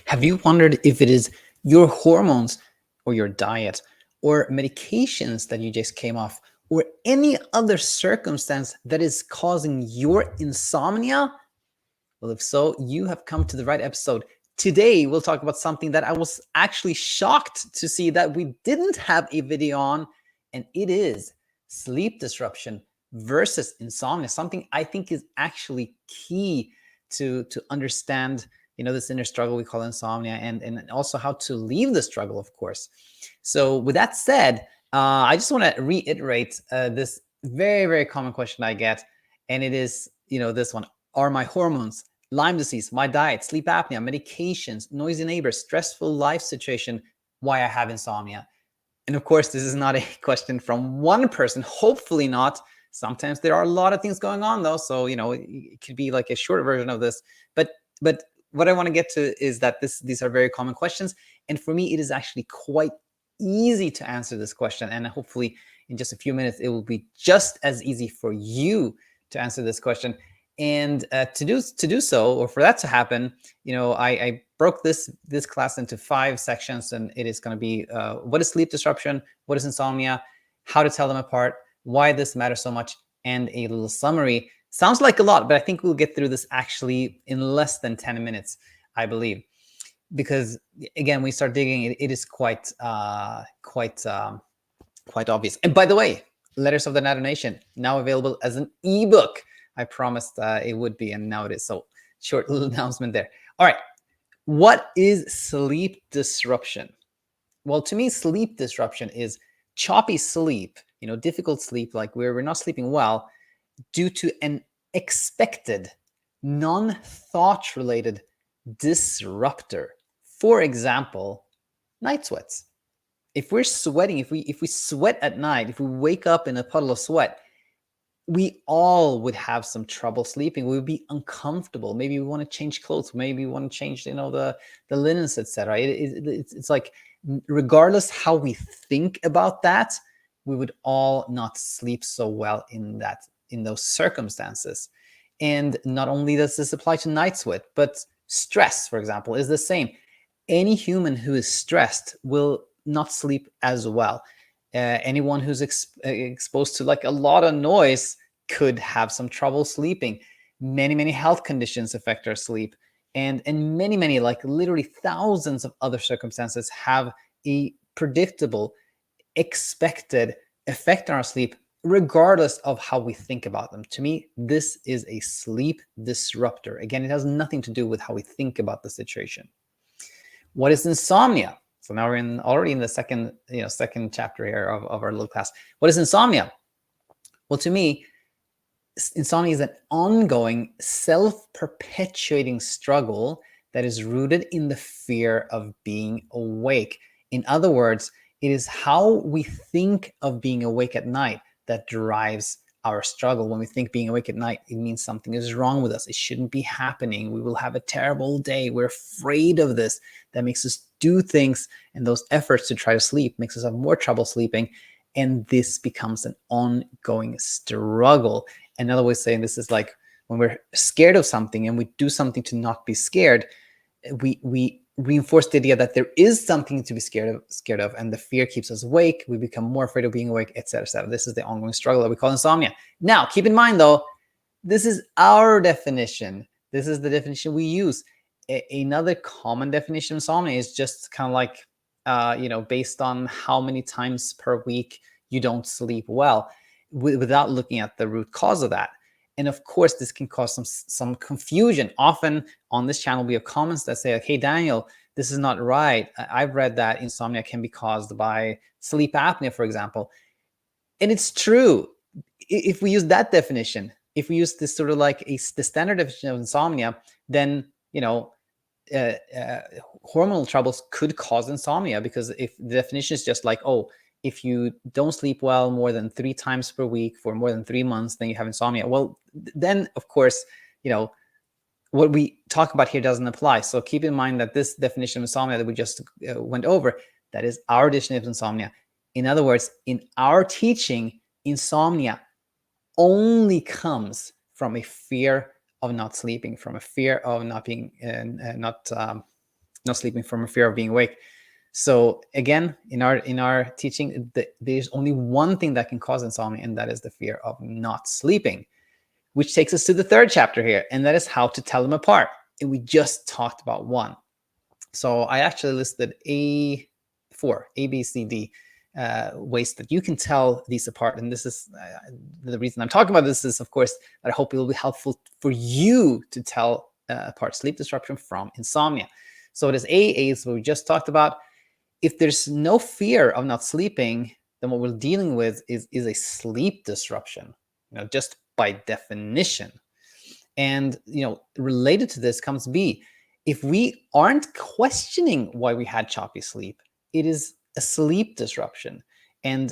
Have you wondered if it is your hormones or your diet or medications that you just came off or any other circumstance that is causing your insomnia? Well, if so, you have come to the right episode. Today, we'll talk about something that I was actually shocked to see that we didn't have a video on, and it is sleep disruption versus insomnia, something I think is actually key to understand, this inner struggle we call insomnia, and also how to leave the struggle, of course. So with that said, I just want to reiterate this very, very common question I get, and it is, this one. Are my hormones, Lyme disease, my diet, sleep apnea, medications, noisy neighbors, stressful life situation, why I have insomnia? And of course, this is not a question from one person, hopefully not. Sometimes there are a lot of things going on though. So, it could be like a short version of this. But what I want to get to is that these are very common questions. And for me, it is actually quite easy to answer this question. And hopefully in just a few minutes, it will be just as easy for you to answer this question. And to do so, or for that to happen, I broke this class into 5 sections, and it is going to be what is sleep disruption, what is insomnia, how to tell them apart, why this matters so much, and a little summary. Sounds like a lot, but I think we'll get through this actually in less than 10 minutes, I believe, because again, we start digging, it is quite obvious. And by the way, Letters of the Natter Nation now available as an ebook. I promised it would be, and now it is. So short little announcement there. All right. What is sleep disruption? Well, to me, sleep disruption is choppy sleep, difficult sleep, like we're not sleeping well due to an expected, non-thought related disruptor. For example, night sweats. If we're sweating, if we sweat at night, if we wake up in a puddle of sweat, we all would have some trouble sleeping. We would be uncomfortable. Maybe we want to change clothes. Maybe we want to change, the linens, etc. It's like, regardless how we think about that, we would all not sleep so well in those circumstances. And not only does this apply to night sweat, but stress, for example, is the same. Any human who is stressed will not sleep as well. Anyone who's exposed to like a lot of noise could have some trouble sleeping. Many health conditions affect our sleep, and many, like literally thousands of other circumstances have a predictable, expected effect on our sleep, regardless of how we think about them. To me, this is a sleep disruptor. Again, it has nothing to do with how we think about the situation. What is insomnia? So now we're already in the second chapter here of our little class. What is insomnia? Well, to me, insomnia is an ongoing, self-perpetuating struggle that is rooted in the fear of being awake. In other words, it is how we think of being awake at night that drives our struggle. When we think being awake at night, it means something is wrong with us. It shouldn't be happening. We will have a terrible day. We're afraid of this. That makes us do things, and those efforts to try to sleep makes us have more trouble sleeping. And this becomes an ongoing struggle. Another way of saying this is like when we're scared of something and we do something to not be scared, we reinforce the idea that there is something to be scared of, and the fear keeps us awake. We become more afraid of being awake, etc., etc. This is the ongoing struggle that we call insomnia. Now, keep in mind though, this is our definition. This is the definition we use. Another common definition of insomnia is just kind of like, based on how many times per week you don't sleep well, without looking at the root cause of that. And of course, this can cause some confusion. Often on this channel, we have comments that say, like, hey, Daniel, this is not right. I've read that insomnia can be caused by sleep apnea, for example. And it's true. If we use that definition, if we use this sort of like the standard definition of insomnia, then, hormonal troubles could cause insomnia, because if the definition is just like, oh, if you don't sleep well more than 3 times per week for more than 3 months, then you have insomnia. Well, then of course, what we talk about here doesn't apply. So keep in mind that this definition of insomnia that we just went over, that is our definition of insomnia. In other words, in our teaching, insomnia only comes from a fear of not sleeping, from a fear of not being, not sleeping from a fear of being awake. So again, in our teaching, there's only one thing that can cause insomnia, and that is the fear of not sleeping, which takes us to the third chapter here, and that is how to tell them apart. And we just talked about one. So I actually listed four, A, B, C, D, ways that you can tell these apart. And this is the reason I'm talking about this is, of course, that I hope it will be helpful for you to tell apart sleep disruption from insomnia. So it is A is what we just talked about. If there's no fear of not sleeping, then what we're dealing with is a sleep disruption, just by definition. And, related to this comes B. If we aren't questioning why we had choppy sleep, it is a sleep disruption. And,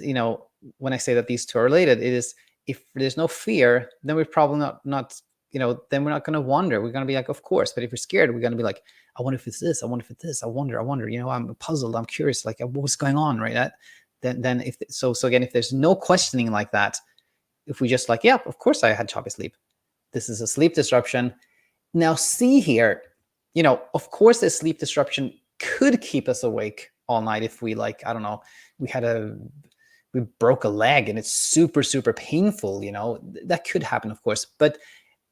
when I say that these two are related, it is, if there's no fear, then we're probably not then we're not going to wonder. We're going to be like, of course. But if we're scared, we're going to be like, I wonder if it's this. I wonder if it's this. I wonder. I'm puzzled. I'm curious. Like, what's going on, right? Then if so again, if there's no questioning like that, if we just like, yeah, of course I had choppy sleep. This is a sleep disruption. Now, see here, of course, a sleep disruption could keep us awake all night if we, like, I don't know, we broke a leg and it's super, super painful, that could happen, of course. But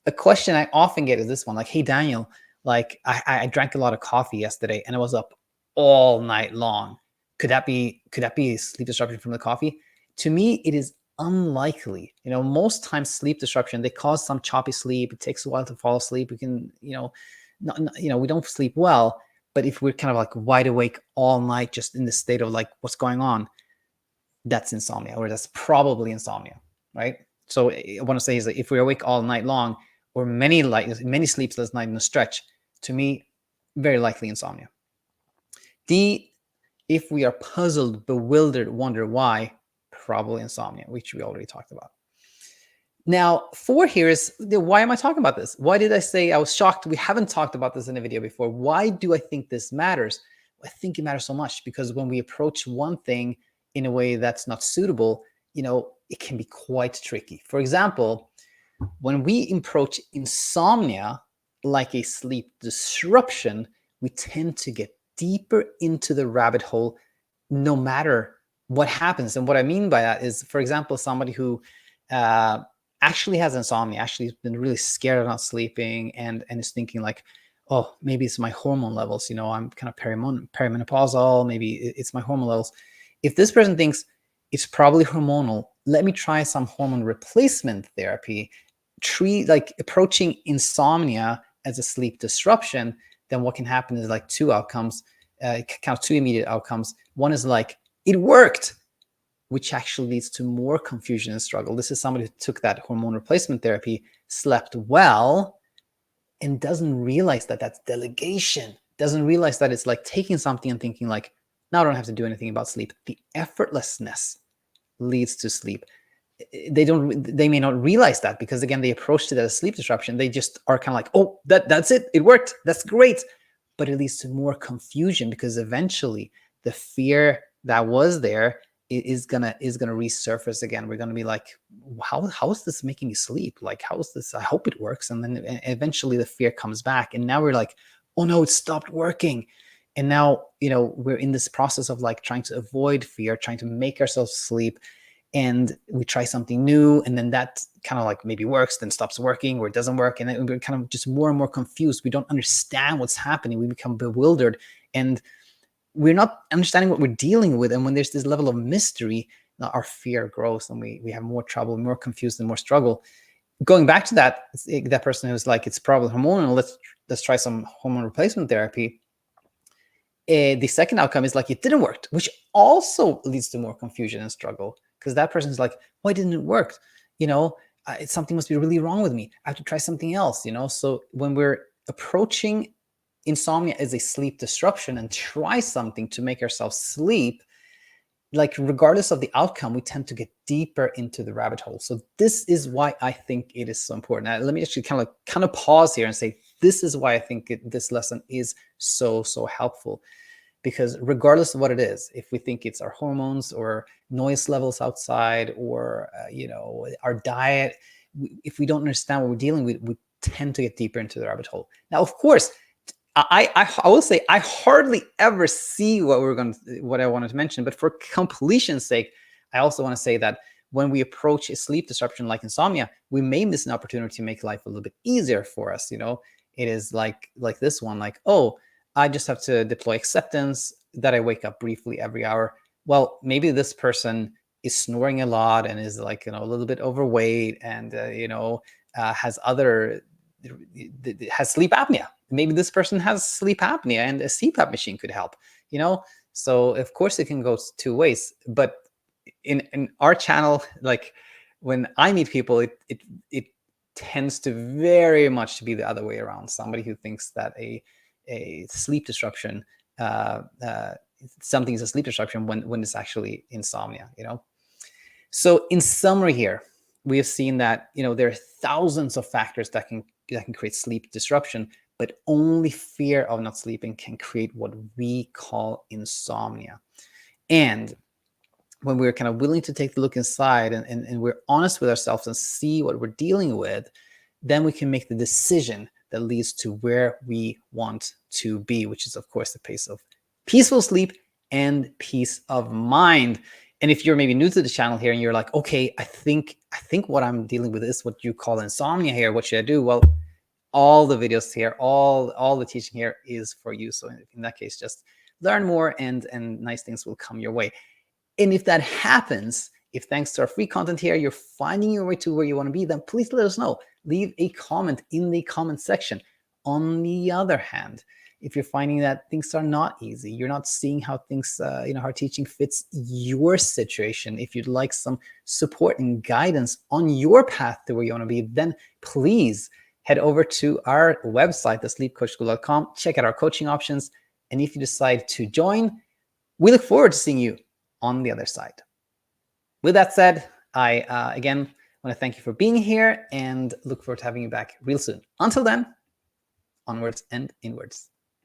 a question I often get is this one, like, hey, Daniel, like I drank a lot of coffee yesterday and I was up all night long. Could that be a sleep disruption from the coffee? To me, it is unlikely. Most times sleep disruption, they cause some choppy sleep. It takes a while to fall asleep. We can, we don't sleep well. But if we're kind of like wide awake all night, just in the state of like, what's going on? That's insomnia, or that's probably insomnia, right? So I want to say is that if we're awake all night long, or many sleepless nights in a stretch, to me, very likely insomnia. D, if we are puzzled, bewildered, wonder why, probably insomnia, which we already talked about. Now, 4 here is, why am I talking about this? Why did I say I was shocked? We haven't talked about this in a video before. Why do I think this matters? I think it matters so much because when we approach one thing in a way that's not suitable, it can be quite tricky. For example, when we approach insomnia like a sleep disruption, we tend to get deeper into the rabbit hole no matter what happens. And what I mean by that is, for example, somebody who actually has insomnia, actually has been really scared of not sleeping and is thinking like, oh, maybe it's my hormone levels. I'm kind of perimenopausal. Maybe it's my hormone levels. If this person thinks it's probably hormonal, let me try some hormone replacement therapy, approaching insomnia as a sleep disruption, then what can happen is like two outcomes, kind of two immediate outcomes. One is like, it worked, which actually leads to more confusion and struggle. This is somebody who took that hormone replacement therapy, slept well, and doesn't realize that that's delegation, doesn't realize that it's like taking something and thinking like, now I don't have to do anything about sleep. The effortlessness leads to sleep. They may not realize that because, again, they approached it as sleep disruption. They just are kind of like, oh, that's it. It worked. That's great. But it leads to more confusion because eventually the fear that was there is gonna resurface again. We're gonna be like, how is this making me sleep? Like, how is this? I hope it works. And then eventually the fear comes back. And now we're like, oh no, it stopped working. And now, we're in this process of like trying to avoid fear, trying to make ourselves sleep. And we try something new, and then that kind of like maybe works, then stops working, or it doesn't work. And then we're kind of just more and more confused. We don't understand what's happening. We become bewildered, and we're not understanding what we're dealing with. And when there's this level of mystery, our fear grows, and we have more trouble, more confused, and more struggle. Going back to that person who's like, it's probably hormonal, let's try some hormone replacement therapy. The second outcome is like, it didn't work, which also leads to more confusion and struggle, because that person's like, why didn't it work? Something must be really wrong with me. I have to try something else. So when we're approaching insomnia as a sleep disruption and try something to make ourselves sleep, like regardless of the outcome, we tend to get deeper into the rabbit hole. So this is why I think it is so important. Now, let me actually kind of pause here and say, this is why I think this lesson is so helpful. Because regardless of what it is, if we think it's our hormones or noise levels outside or our diet, if we don't understand what we're dealing with, we tend to get deeper into the rabbit hole. Now, of course, I will say I hardly ever see what I wanted to mention, but for completion's sake, I also want to say that when we approach a sleep disruption like insomnia, we may miss an opportunity to make life a little bit easier for us. It is like this one, like, oh, I just have to deploy acceptance that I wake up briefly every hour. Well, maybe this person is snoring a lot and is like, a little bit overweight and has other has sleep apnea. Maybe this person has sleep apnea and a CPAP machine could help, you know? So of course it can go two ways, but in our channel, like when I meet people, it tends to very much to be the other way around. Somebody who thinks that a sleep disruption, something is a sleep disruption when it's actually insomnia. So in summary here, we have seen that there are thousands of factors that can create sleep disruption, but only fear of not sleeping can create what we call insomnia. And when we're kind of willing to take the look inside and we're honest with ourselves and see what we're dealing with, then we can make the decision that leads to where we want to be, which is, of course, the pace of peaceful sleep and peace of mind. And if you're maybe new to the channel here and you're like, okay, I think what I'm dealing with is what you call insomnia here. What should I do? Well, all the videos here, all the teaching here is for you. So in that case, just learn more and nice things will come your way. And if that happens, if thanks to our free content here, you're finding your way to where you want to be, then please let us know. Leave a comment in the comment section. On the other hand, if you're finding that things are not easy, you're not seeing how things, how teaching fits your situation, if you'd like some support and guidance on your path to where you want to be, then please head over to our website, thesleepcoachschool.com, check out our coaching options. And if you decide to join, we look forward to seeing you on the other side. With that said, I again want to thank you for being here and look forward to having you back real soon. Until then, onwards and inwards.